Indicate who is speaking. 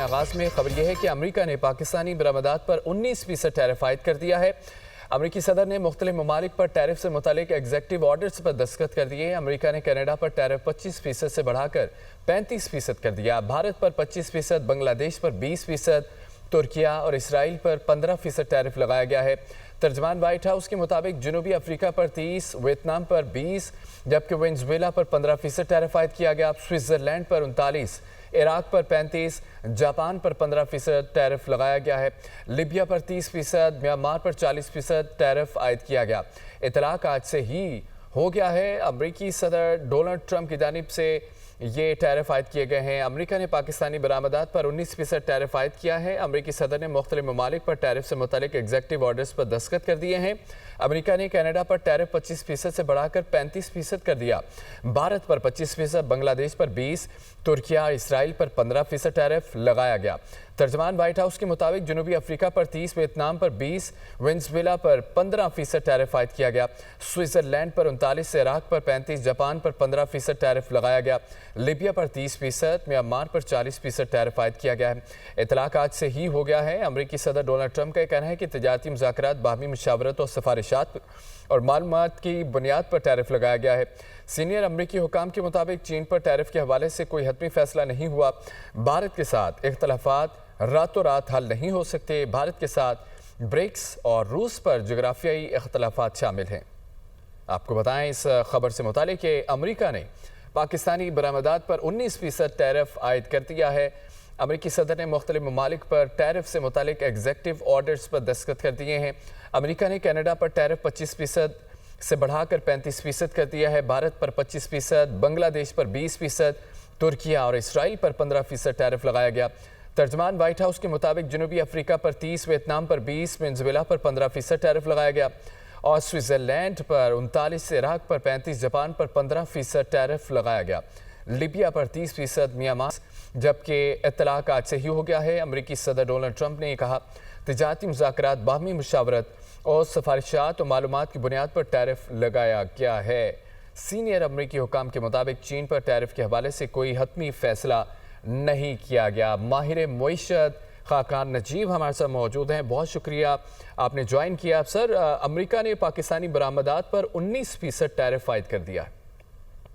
Speaker 1: آغاز میں خبر یہ ہے کہ امریکہ نے پاکستانی برآمدات پر 19% ٹیرف عائد کر دیا ہے۔ امریکی صدر نے مختلف ممالک پر ٹیرف سے متعلق ایگزیکٹو آرڈرز پر دستخط کر دیے۔ امریکہ نے کینیڈا پر ٹیرف 25% سے بڑھا کر 35% کر دیا۔ بھارت پر 25%، بنگلہ دیش پر 20%، ترکیہ اور اسرائیل پر 15% ٹیرف لگایا گیا ہے۔ ترجمان وائٹ ہاؤس کے مطابق جنوبی افریقہ پر 30%، ویتنام پر 20%، جبکہ وینزویلا پر 15% ٹیرف عائد کیا گیا۔ سوئٹزرلینڈ پر 39%، عراق پر 35%، جاپان پر 15% ٹیرف لگایا گیا ہے۔ لیبیا پر 30%، میانمار پر 40% ٹیرف عائد کیا گیا۔ اطلاق آج سے ہی ہو گیا ہے۔ امریکی صدر ڈونلڈ ٹرمپ کی جانب سے یہ ٹیرف عائد کیے گئے ہیں۔ امریکہ نے پاکستانی برآمدات پر 19% ٹیرف عائد کیا ہے۔ امریکی صدر نے مختلف ممالک پر ٹیرف سے متعلق ایگزیکٹو آرڈرز پر دستخط کر دیے ہیں۔ امریکہ نے کینیڈا پر ٹیرف 25% سے بڑھا کر 35% کر دیا۔ بھارت پر 25%، بنگلہ دیش پر 20%، ترکیہ اور اسرائیل پر 15% ٹیرف لگایا گیا۔ ترجمان وائٹ ہاؤس کے مطابق جنوبی افریقہ پر 30%، ویتنام پر 20%، وینزویلا پر 15% ٹیرف عائد کیا گیا۔ سوئٹزرلینڈ پر 39%، عراق پر 35%، جاپان پر 15% ٹیرف لگایا گیا۔ لیبیا پر 30%، میانمار پر 40% ٹیرف عائد کیا گیا ہے۔ اطلاق آج سے ہی ہو گیا ہے۔ امریکی صدر ڈونلڈ ٹرمپ کا کہنا ہے کہ تجارتی مذاکرات، باہمی مشاورت اور سفارشات اور معلومات کی بنیاد پر ٹیرف لگایا گیا ہے۔ سینئر امریکی حکام کے مطابق چین پر ٹیرف کے حوالے سے کوئی حتمی فیصلہ نہیں ہوا۔ بھارت کے ساتھ اختلافات راتوں رات حل نہیں ہو سکتے۔ بھارت کے ساتھ برکس اور روس پر جغرافیائی اختلافات شامل ہیں۔ آپ کو بتائیں اس خبر سے متعلق کہ امریکہ نے پاکستانی برآمدات پر 19% ٹیرف عائد کر دیا ہے۔ امریکی صدر نے مختلف ممالک پر ٹیرف سے متعلق ایگزیکٹو آرڈرز پر دستخط کر دیے ہیں۔ امریکہ نے کینیڈا پر ٹیرف 25% سے بڑھا کر 35% کر دیا ہے۔ بھارت پر 25%، بنگلہ دیش پر 20%، ترکیہ اور اسرائیل پر 15% ٹیرف لگایا گیا۔ ترجمان وائٹ ہاؤس کے مطابق جنوبی افریقہ پر 30%، ویتنام پر 20%، وینزویلا پر 15% ٹیرف لگایا گیا اور سوئٹزرلینڈ پر 39%، عراق پر 35%، جاپان پر 15% ٹیرف لگایا گیا۔ لیبیا پر 30%، میانمار، جبکہ اطلاق آج سے ہی ہو گیا ہے۔ امریکی صدر ڈونلڈ ٹرمپ نے یہ کہا، تجارتی مذاکرات، باہمی مشاورت اور سفارشات اور معلومات کی بنیاد پر ٹیرف لگایا گیا ہے۔ سینئر امریکی حکام کے مطابق چین پر ٹیرف کے حوالے سے کوئی حتمی فیصلہ نہیں کیا گیا۔ ماہر معیشت خاقان نجیب ہمارے ساتھ موجود ہیں۔ بہت شکریہ آپ نے جوائن کیا۔ سر، امریکہ نے پاکستانی برآمدات پر 19% ٹیرف عائد کر دیا ہے۔